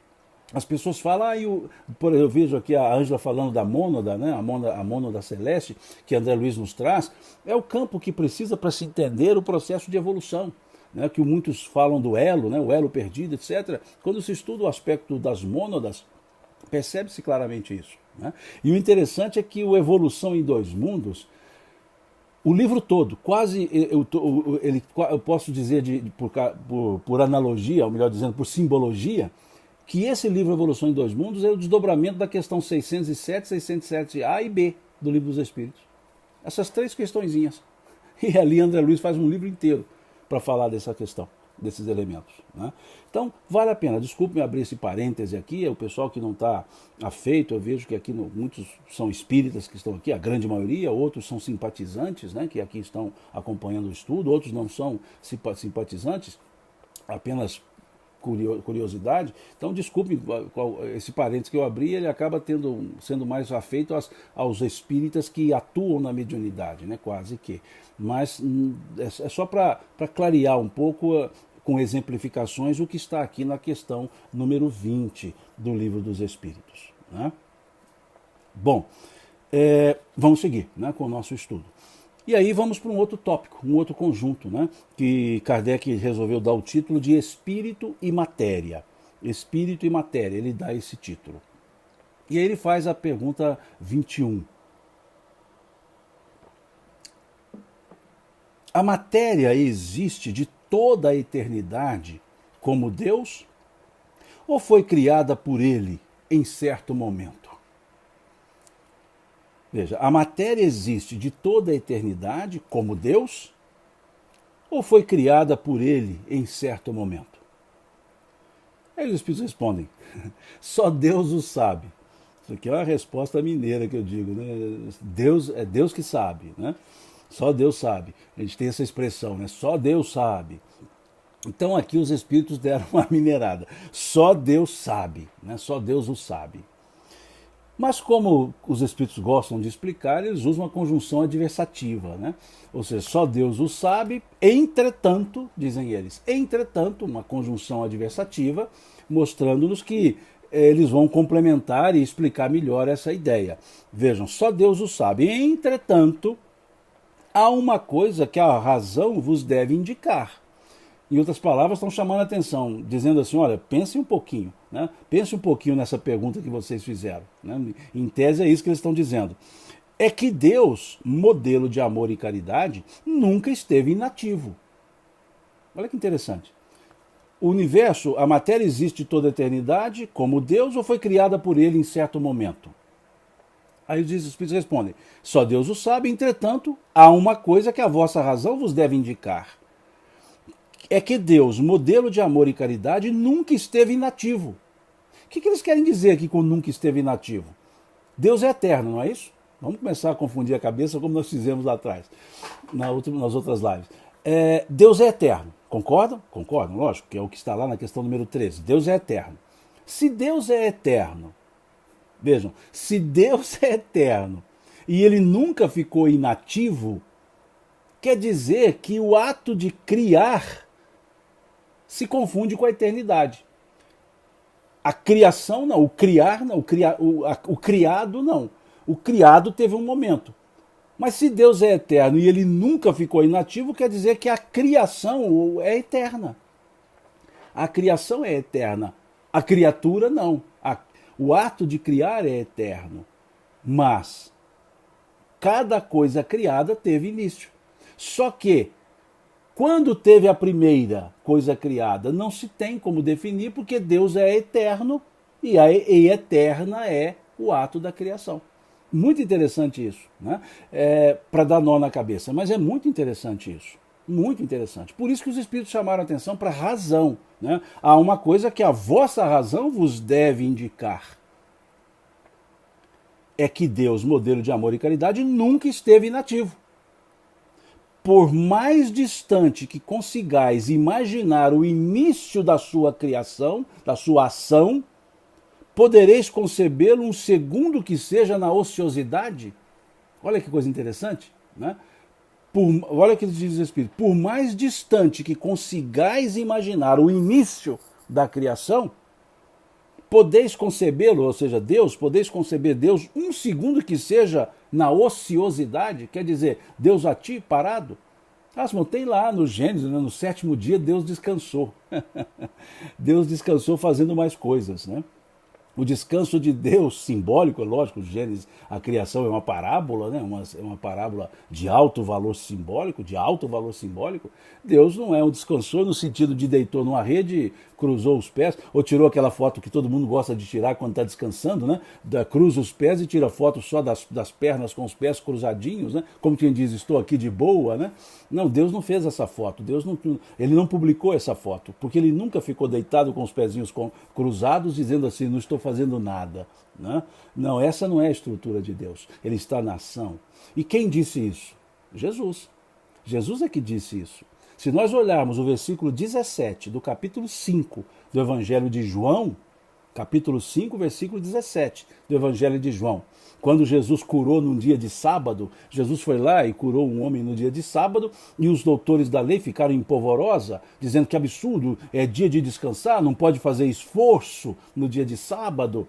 As pessoas falam, eu vejo aqui a Ângela falando da mônada, né? A mônada celeste, que André Luiz nos traz, é o campo que precisa para se entender o processo de evolução, né? Que muitos falam do elo, né? O elo perdido, etc. Quando se estuda o aspecto das mônadas, percebe-se claramente isso. Né? E o interessante é que o Evolução em Dois Mundos, o livro todo, quase, eu posso dizer por analogia, ou melhor dizendo, por simbologia, que esse livro Evolução em Dois Mundos é o desdobramento da questão 607, 607A e B do Livro dos Espíritos. Essas três questõezinhas. E ali André Luiz faz um livro inteiro para falar dessa questão, desses elementos. Né? Então, vale a pena. Desculpe-me abrir esse parêntese aqui, o pessoal que não está afeito, eu vejo que aqui muitos são espíritas que estão aqui, a grande maioria, outros são simpatizantes, né, que aqui estão acompanhando o estudo, outros não são simpatizantes, apenas curiosidade. Então, desculpe, esse parênteses que eu abri, ele acaba sendo mais afeito aos espíritas que atuam na mediunidade, né? Quase que. Mas é só para clarear um pouco, com exemplificações, o que está aqui na questão número 20 do Livro dos Espíritos. Né? Bom, vamos seguir, né, com o nosso estudo. E aí vamos para um outro tópico, um outro conjunto, né, que Kardec resolveu dar o título de Espírito e Matéria. Espírito e Matéria, ele dá esse título. E aí ele faz a pergunta 21. A matéria existe de toda a eternidade como Deus? Ou foi criada por ele em certo momento? Veja, a matéria existe de toda a eternidade como Deus? Ou foi criada por ele em certo momento? Aí os espíritos respondem, só Deus o sabe. Isso aqui é uma resposta mineira que eu digo, né? É Deus que sabe, né? Só Deus sabe. A gente tem essa expressão, né? Só Deus sabe. Então aqui os espíritos deram uma minerada. Só Deus sabe, né? Só Deus o sabe. Mas como os espíritos gostam de explicar, eles usam uma conjunção adversativa, né? Ou seja, só Deus o sabe, entretanto, dizem eles, entretanto, uma conjunção adversativa, mostrando-nos que eles vão complementar e explicar melhor essa ideia. Vejam, só Deus o sabe. Entretanto, há uma coisa que a razão vos deve indicar. Em outras palavras, estão chamando a atenção, dizendo assim, olha, pense um pouquinho, né? Pense um pouquinho nessa pergunta que vocês fizeram, né? Em tese é isso que eles estão dizendo. É que Deus, modelo de amor e caridade, nunca esteve inativo. Olha que interessante. O universo, a matéria existe toda a eternidade como Deus ou foi criada por ele em certo momento? Aí os espíritos respondem, só Deus o sabe, entretanto, há uma coisa que a vossa razão vos deve indicar. É que Deus, modelo de amor e caridade, nunca esteve inativo. O que eles querem dizer aqui com nunca esteve inativo? Deus é eterno, não é isso? Vamos começar a confundir a cabeça como nós fizemos lá atrás, nas outras lives. Deus é eterno, concordam? Concordam, lógico, que é o que está lá na questão número 13. Deus é eterno. Se Deus é eterno, vejam, se Deus é eterno e ele nunca ficou inativo, quer dizer que o ato de criar se confunde com a eternidade. A criação não, o criar não, o criado não. O criado teve um momento. Mas se Deus é eterno e ele nunca ficou inativo, quer dizer que a criação é eterna. A criação é eterna. A criatura não. O ato de criar é eterno. Mas cada coisa criada teve início. Só que quando teve a primeira coisa criada, não se tem como definir, porque Deus é eterno e eterna é o ato da criação. Muito interessante isso, né? Para dar nó na cabeça, mas é muito interessante isso. Muito interessante. Por isso que os espíritos chamaram a atenção para a razão, né? Há uma coisa que a vossa razão vos deve indicar. É que Deus, modelo de amor e caridade, nunca esteve inativo. Por mais distante que consigais imaginar o início da sua criação, da sua ação, podereis concebê-lo um segundo que seja na ociosidade? Olha que coisa interessante, né? Olha o que diz o Espírito. Por mais distante que consigais imaginar o início da criação, podeis concebê-lo, ou seja, Deus, podeis conceber Deus um segundo que seja na ociosidade, quer dizer, Deus a ti parado. Tem lá no Gênesis, né, no 7º dia, Deus descansou. Deus descansou fazendo mais coisas, né? O descanso de Deus, simbólico, é lógico, Gênesis, a criação é uma parábola, né? É uma parábola de alto valor simbólico, Deus não é um descansor no sentido de deitou numa rede, cruzou os pés, ou tirou aquela foto que todo mundo gosta de tirar quando está descansando, né? Cruza os pés e tira foto só das pernas com os pés cruzadinhos, né? Como quem diz, estou aqui de boa, né? Não, Deus não fez essa foto, ele não publicou essa foto, porque ele nunca ficou deitado com os pezinhos cruzados, dizendo assim, não estou fazendo nada, né? Não, essa não é a estrutura de Deus, ele está na ação. E quem disse isso? Jesus. Jesus é que disse isso. Se nós olharmos o versículo 17 do capítulo 5 do Evangelho de João, capítulo 5, versículo 17 do Evangelho de João, quando Jesus curou num dia de sábado, Jesus foi lá e curou um homem no dia de sábado, e os doutores da lei ficaram em polvorosa, dizendo que absurdo, é dia de descansar, não pode fazer esforço no dia de sábado.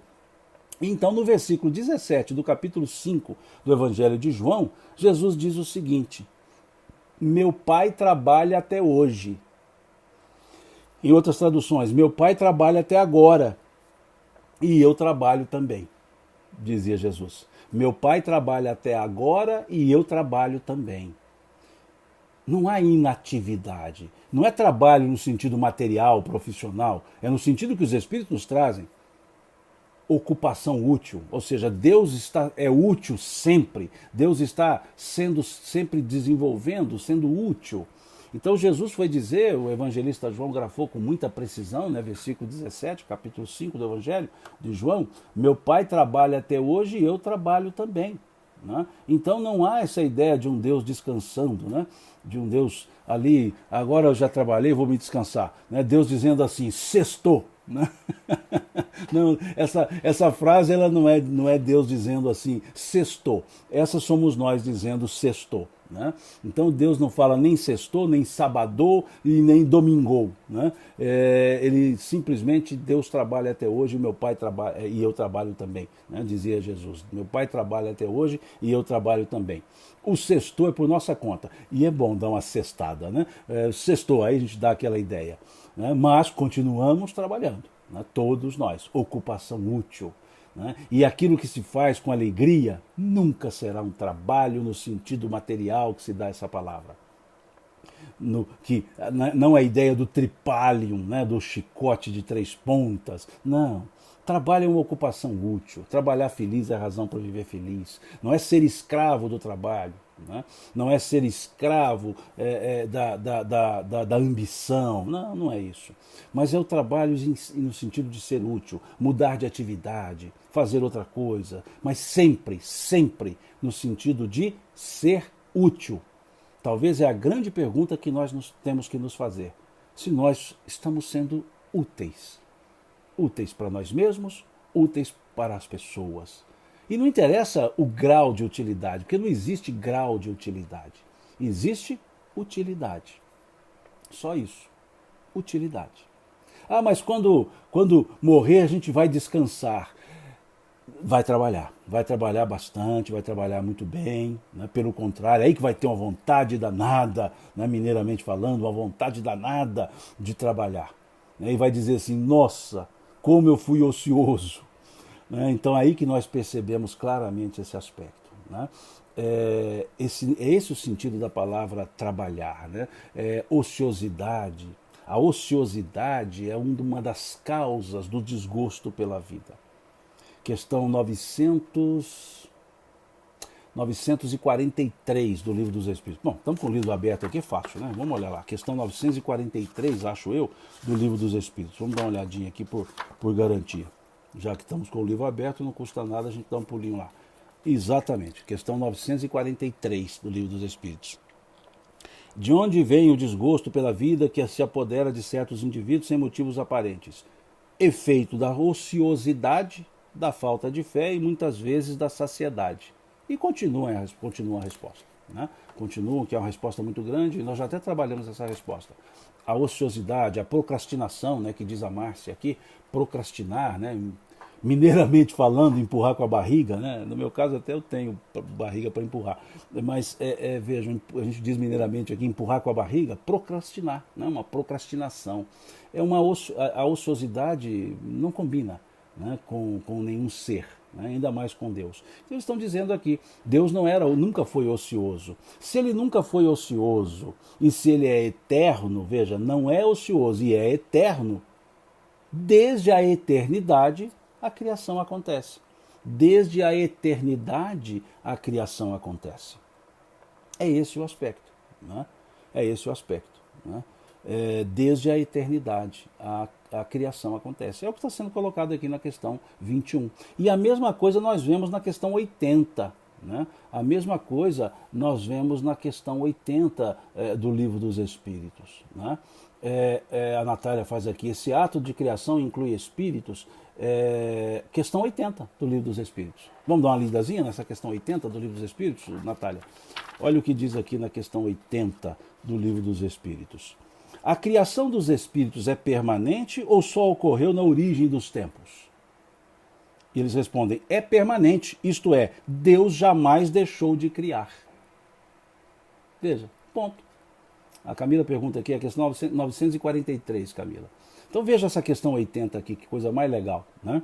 Então, no versículo 17 do capítulo 5 do Evangelho de João, Jesus diz o seguinte: meu pai trabalha até hoje. Em outras traduções, meu pai trabalha até agora e eu trabalho também, dizia Jesus. Meu pai trabalha até agora e eu trabalho também. Não há inatividade. Não é trabalho no sentido material, profissional. É no sentido que os Espíritos nos trazem. Ocupação útil. Ou seja, Deus é útil sempre. Deus está sendo sempre desenvolvendo, sendo útil. Então Jesus foi dizer, o evangelista João grafou com muita precisão, né, versículo 17, capítulo 5 do Evangelho de João, meu pai trabalha até hoje e eu trabalho também. né? Então não há essa ideia de um Deus descansando, né? De um Deus ali, agora eu já trabalhei, vou me descansar, né? Deus dizendo assim, sextou, né? Não, essa frase ela não é Deus dizendo assim, sextou. Essa somos nós dizendo sextou. Né? Então Deus não fala nem sextou, nem sabadou e nem domingou. Né? Ele simplesmente, Deus trabalha até hoje, meu pai trabalha e eu trabalho também, né? Dizia Jesus. Meu pai trabalha até hoje e eu trabalho também. O sextou é por nossa conta. E é bom dar uma sextada, né? Sextou, aí a gente dá aquela ideia. Né? Mas continuamos trabalhando, né? Todos nós. Ocupação útil. Né? E aquilo que se faz com alegria nunca será um trabalho no sentido material que se dá essa palavra. Não é a ideia do tripalium, né? Do chicote de 3 pontas. Não. Trabalho é uma ocupação útil. Trabalhar feliz é a razão para viver feliz. Não é ser escravo do trabalho. Né? Não é ser escravo da ambição. Não, não é isso. Mas é o trabalho no sentido de ser útil, mudar de atividade, fazer outra coisa, mas sempre, sempre no sentido de ser útil. Talvez é a grande pergunta que nós temos que nos fazer. Se nós estamos sendo úteis. Úteis para nós mesmos, úteis para as pessoas. E não interessa o grau de utilidade, porque não existe grau de utilidade. Existe utilidade. Só isso. Utilidade. Ah, mas quando morrer a gente vai descansar. Vai trabalhar bastante, vai trabalhar muito bem, né? Pelo contrário, é aí que vai ter uma vontade danada, né? Mineiramente falando, uma vontade danada de trabalhar. Né? E vai dizer assim, nossa, como eu fui ocioso. Né? Então aí que nós percebemos claramente esse aspecto. Né? É esse o sentido da palavra trabalhar, né? Ociosidade. A ociosidade é uma das causas do desgosto pela vida. Questão 943 do Livro dos Espíritos. Bom, estamos com o livro aberto aqui, é fácil, né? Vamos olhar lá. Questão 943, acho eu, do Livro dos Espíritos. Vamos dar uma olhadinha aqui por garantia. Já que estamos com o livro aberto, não custa nada a gente dar um pulinho lá. Exatamente, questão 943 do Livro dos Espíritos. De onde vem o desgosto pela vida que se apodera de certos indivíduos sem motivos aparentes? Efeito da ociosidade, da falta de fé e muitas vezes da saciedade. E continua a resposta. Né? Continua, que é uma resposta muito grande, e nós já até trabalhamos essa resposta. A ociosidade, a procrastinação, né, que diz a Márcia aqui, procrastinar, né, mineiramente falando, empurrar com a barriga, né? No meu caso até eu tenho barriga para empurrar, mas vejam, a gente diz mineiramente aqui, empurrar com a barriga, procrastinar, né? Uma procrastinação. A ociosidade não combina, né, com nenhum ser, né, ainda mais com Deus. Então, eles estão dizendo aqui, Deus nunca foi ocioso. Se ele nunca foi ocioso, e se ele é eterno, veja, não é ocioso e é eterno, desde a eternidade a criação acontece. Desde a eternidade a criação acontece. É esse o aspecto. Né? É esse o aspecto. Né? Desde a eternidade a criação acontece. É o que está sendo colocado aqui na questão 21. E a mesma coisa nós vemos na questão 80. Né? A mesma coisa nós vemos na questão 80 do Livro dos Espíritos. Né? A Natália faz aqui, esse ato de criação inclui espíritos, questão 80 do Livro dos Espíritos. Vamos dar uma lidazinha nessa questão 80 do Livro dos Espíritos, Natália? Olha o que diz aqui na questão 80 do Livro dos Espíritos. A criação dos espíritos é permanente ou só ocorreu na origem dos tempos? E eles respondem, é permanente, isto é, Deus jamais deixou de criar. Veja, ponto. A Camila pergunta aqui, a questão 943, Camila. Então veja essa questão 80 aqui, que coisa mais legal. Né?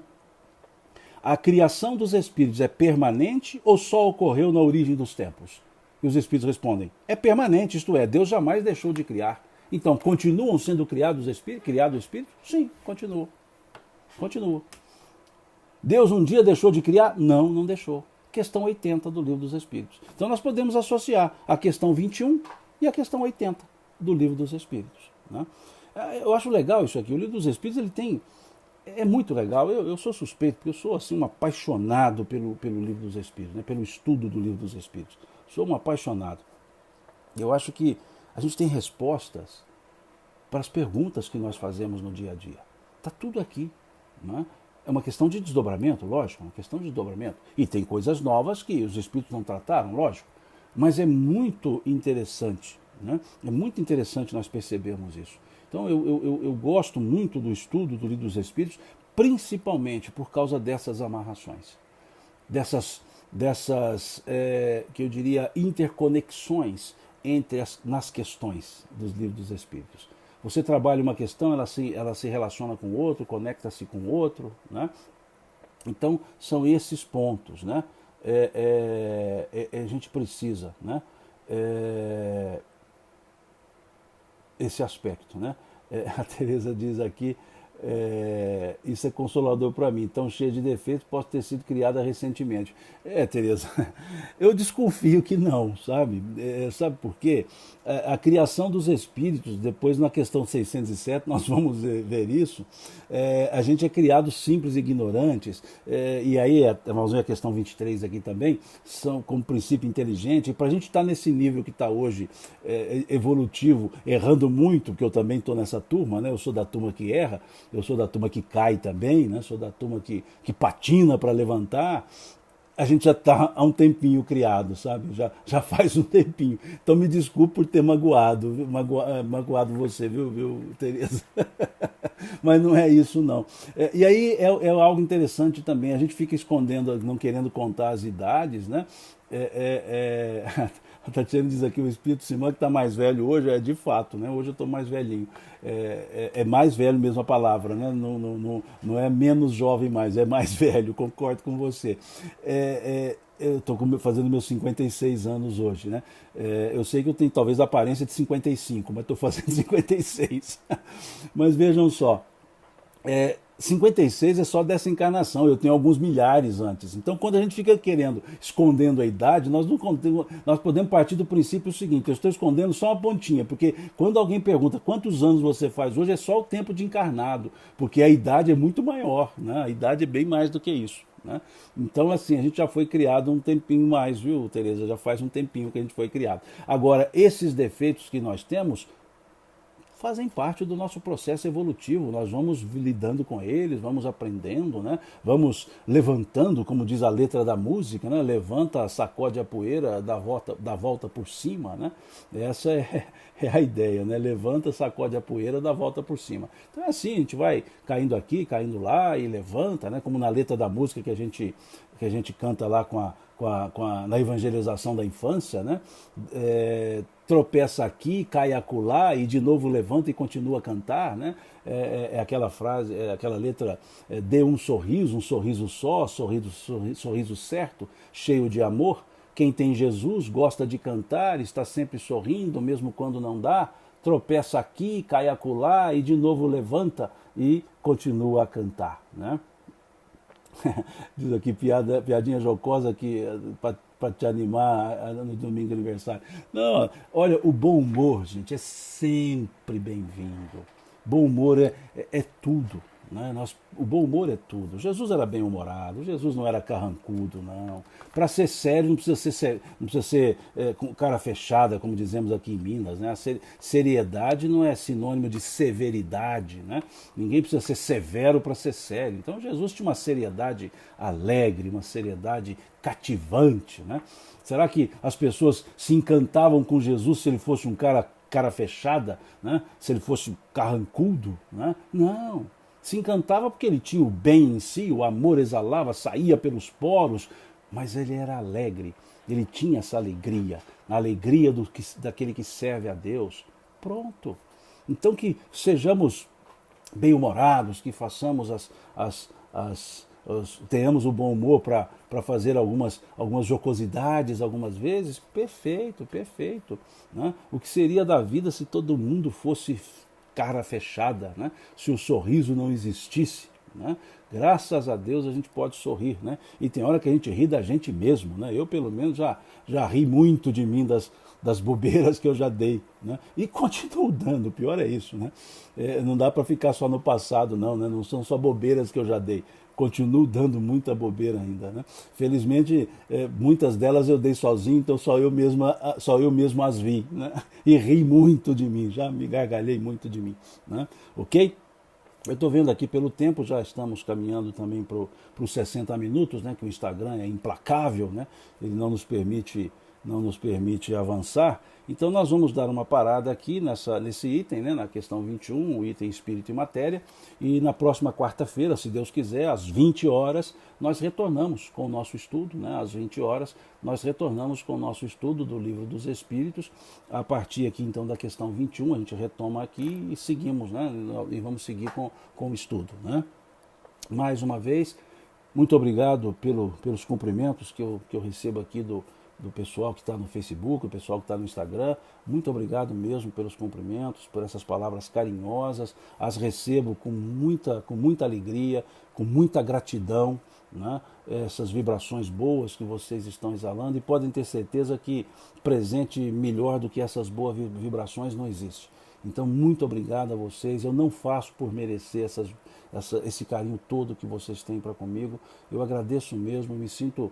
A criação dos espíritos é permanente ou só ocorreu na origem dos tempos? E os espíritos respondem, é permanente, isto é, Deus jamais deixou de criar. Então, continuam sendo criados espíritos? Sim, continuam. Deus um dia deixou de criar? Não, não deixou. Questão 80 do Livro dos Espíritos. Então nós podemos associar a questão 21 e a questão 80 do Livro dos Espíritos. Né? Eu acho legal isso aqui. O Livro dos Espíritos ele tem é muito legal. Eu sou suspeito, porque eu sou assim, um apaixonado pelo Livro dos Espíritos, né? Pelo estudo do Livro dos Espíritos. Sou um apaixonado. Eu acho que a gente tem respostas para as perguntas que nós fazemos no dia a dia. Está tudo aqui. Né? É uma questão de desdobramento, lógico, uma questão de desdobramento. E tem coisas novas que os espíritos não trataram, lógico. Mas é muito interessante, né? É muito interessante nós percebermos isso. Então eu gosto muito do estudo do Livro dos Espíritos, principalmente por causa dessas amarrações, dessas que eu diria, interconexões nas questões dos Livros dos Espíritos. Você trabalha uma questão, ela se relaciona com o outro, conecta-se com o outro, né? Então são esses pontos, né? A gente precisa, né? Esse aspecto, né? A Tereza diz aqui, isso é consolador para mim, tão cheio de defeitos, posso ter sido criada recentemente. Tereza, eu desconfio que não, sabe? Sabe por quê? A criação dos espíritos, depois na questão 607, nós vamos ver isso, a gente é criado simples e ignorantes, e aí, vamos ver a questão 23 aqui também, são como princípio inteligente, e para a gente estar nesse nível que está hoje, evolutivo, errando muito, porque eu também estou nessa turma, né? Eu sou da turma que erra, eu sou da turma que cai também, né? Sou da turma que patina para levantar. A gente já está há um tempinho criado, sabe? Já faz um tempinho. Então me desculpe por ter magoado você, viu, Tereza? Mas não é isso, não. E aí é algo interessante também. A gente fica escondendo, não querendo contar as idades, né? A Tatiana diz aqui, o Espírito Simão que está mais velho hoje, de fato, né? Hoje eu estou mais velhinho. É mais velho mesmo a palavra, né? Não é menos jovem mais, é mais velho, concordo com você. Eu estou fazendo meus 56 anos hoje, né? Eu sei que eu tenho talvez a aparência de 55, mas estou fazendo 56. Mas vejam só, 56 é só dessa encarnação, eu tenho alguns milhares antes. Então, quando a gente fica escondendo a idade, nós podemos partir do princípio seguinte: eu estou escondendo só uma pontinha, porque quando alguém pergunta quantos anos você faz hoje, é só o tempo de encarnado, porque a idade é muito maior, né? A idade é bem mais do que isso. Né? Então, assim, a gente já foi criado um tempinho mais, viu, Tereza? Já faz um tempinho que a gente foi criado. Agora, esses defeitos que nós temos fazem parte do nosso processo evolutivo. Nós vamos lidando com eles, vamos aprendendo, né? Vamos levantando, como diz a letra da música, né? Levanta, sacode a poeira, dá volta por cima, né? Essa é a ideia, né? Levanta, sacode a poeira, dá volta por cima. Então é assim, a gente vai caindo aqui, caindo lá e levanta, né? Como na letra da música que a gente canta lá na evangelização da infância, né? Tropeça aqui, cai acolá e de novo levanta e continua a cantar, né? Aquela frase, aquela letra, dê um sorriso só, sorriso certo, cheio de amor. Quem tem Jesus gosta de cantar, está sempre sorrindo, mesmo quando não dá. Tropeça aqui, cai acolá e de novo levanta e continua a cantar, né? Diz aqui, piadinha jocosa para te animar no domingo de aniversário. Não, olha, o bom humor, gente, é sempre bem-vindo. Bom humor é tudo. Né? O bom humor é tudo. Jesus era bem-humorado, Jesus não era carrancudo, não. Para ser sério, não precisa ser com cara fechada, como dizemos aqui em Minas. Né? A seriedade não é sinônimo de severidade. Né? Ninguém precisa ser severo para ser sério. Então Jesus tinha uma seriedade alegre, uma seriedade cativante. Né? Será que as pessoas se encantavam com Jesus se ele fosse um cara fechada? Né? Se ele fosse carrancudo? Né? Não. Se encantava porque ele tinha o bem em si, o amor exalava, saía pelos poros, mas ele era alegre, ele tinha essa alegria, a alegria daquele que serve a Deus. Pronto. Então que sejamos bem-humorados, que façamos tenhamos o bom humor para fazer algumas jocosidades algumas vezes. Perfeito, perfeito. Né? O que seria da vida se todo mundo fosse cara fechada, né? Se o sorriso não existisse? né? Graças a Deus a gente pode sorrir, né? E tem hora que a gente ri da gente mesmo, né? Eu pelo menos já ri muito de mim, das bobeiras que eu já dei, né? E continuo dando, o pior é isso, né? Não dá para ficar só no passado não, né? Não são só bobeiras que eu já dei, continuo dando muita bobeira ainda, né? Felizmente muitas delas eu dei sozinho, então só eu mesmo as vi, né? E ri muito de mim, já me gargalhei muito de mim, né? Ok? Eu estou vendo aqui pelo tempo, já estamos caminhando também para os 60 minutos, né, que o Instagram é implacável, né, ele não nos permite avançar. Então nós vamos dar uma parada aqui nesse item, né, na questão 21, o item Espírito e Matéria, e na próxima quarta-feira, se Deus quiser, às 20 horas, nós retornamos com o nosso estudo, né, às 20 horas, nós retornamos com o nosso estudo do Livro dos Espíritos, a partir aqui então da questão 21, a gente retoma aqui e seguimos, né, e vamos seguir com o estudo, né. Mais uma vez, muito obrigado pelos cumprimentos que eu recebo aqui do pessoal que está no Facebook, o pessoal que está no Instagram. Muito obrigado mesmo pelos cumprimentos, por essas palavras carinhosas. As recebo com muita alegria, com muita gratidão, né? Essas vibrações boas que vocês estão exalando, e podem ter certeza que presente melhor do que essas boas vibrações não existe. Então, muito obrigado a vocês. Eu não faço por merecer esse carinho todo que vocês têm para comigo. Eu agradeço mesmo, me sinto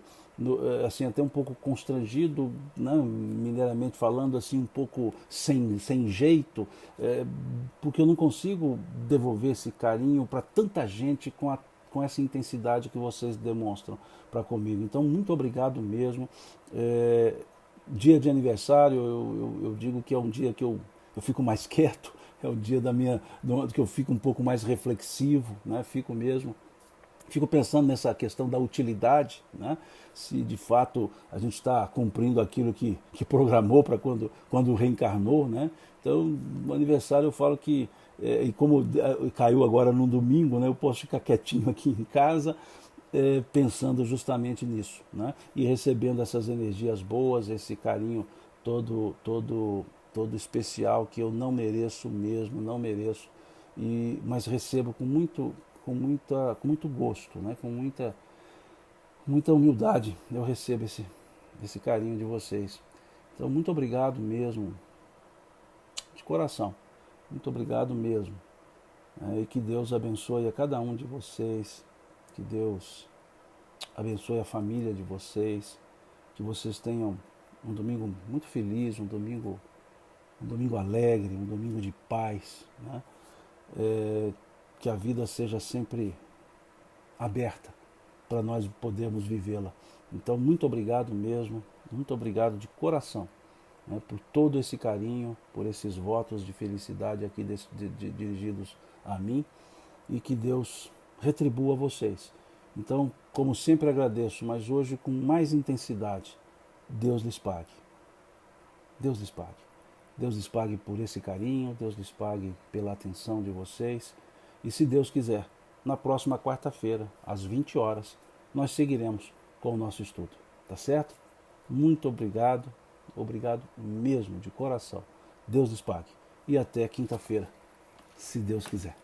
assim até um pouco constrangido, né, mineiramente falando, assim um pouco sem jeito, porque eu não consigo devolver esse carinho para tanta gente com essa intensidade que vocês demonstram para comigo. Então, muito obrigado mesmo. Dia de aniversário, eu digo que é um dia que eu fico mais quieto, é o dia que eu fico um pouco mais reflexivo, né? Fico pensando nessa questão da utilidade, né? Se de fato a gente está cumprindo aquilo que programou para quando reencarnou, né? Então, no aniversário eu falo que, e como caiu agora no domingo, né? Eu posso ficar quietinho aqui em casa, pensando justamente nisso, né? E recebendo essas energias boas, esse carinho todo especial que eu não mereço mesmo, não mereço, mas recebo com muito gosto, né? com muita humildade eu recebo esse carinho de vocês. Então, muito obrigado mesmo, de coração, muito obrigado mesmo. E que Deus abençoe a cada um de vocês, que Deus abençoe a família de vocês, que vocês tenham um domingo muito feliz, um domingo alegre, um domingo de paz, né? Que a vida seja sempre aberta para nós podermos vivê-la. Então, muito obrigado mesmo, muito obrigado de coração, né, por todo esse carinho, por esses votos de felicidade aqui dirigidos a mim, e que Deus retribua vocês. Então, como sempre agradeço, mas hoje com mais intensidade, Deus lhes pague. Deus lhes pague. Deus lhes pague por esse carinho, Deus lhes pague pela atenção de vocês. E se Deus quiser, na próxima quarta-feira, às 20 horas, nós seguiremos com o nosso estudo. Tá certo? Muito obrigado, obrigado mesmo, de coração. Deus lhes pague. E até quinta-feira, se Deus quiser.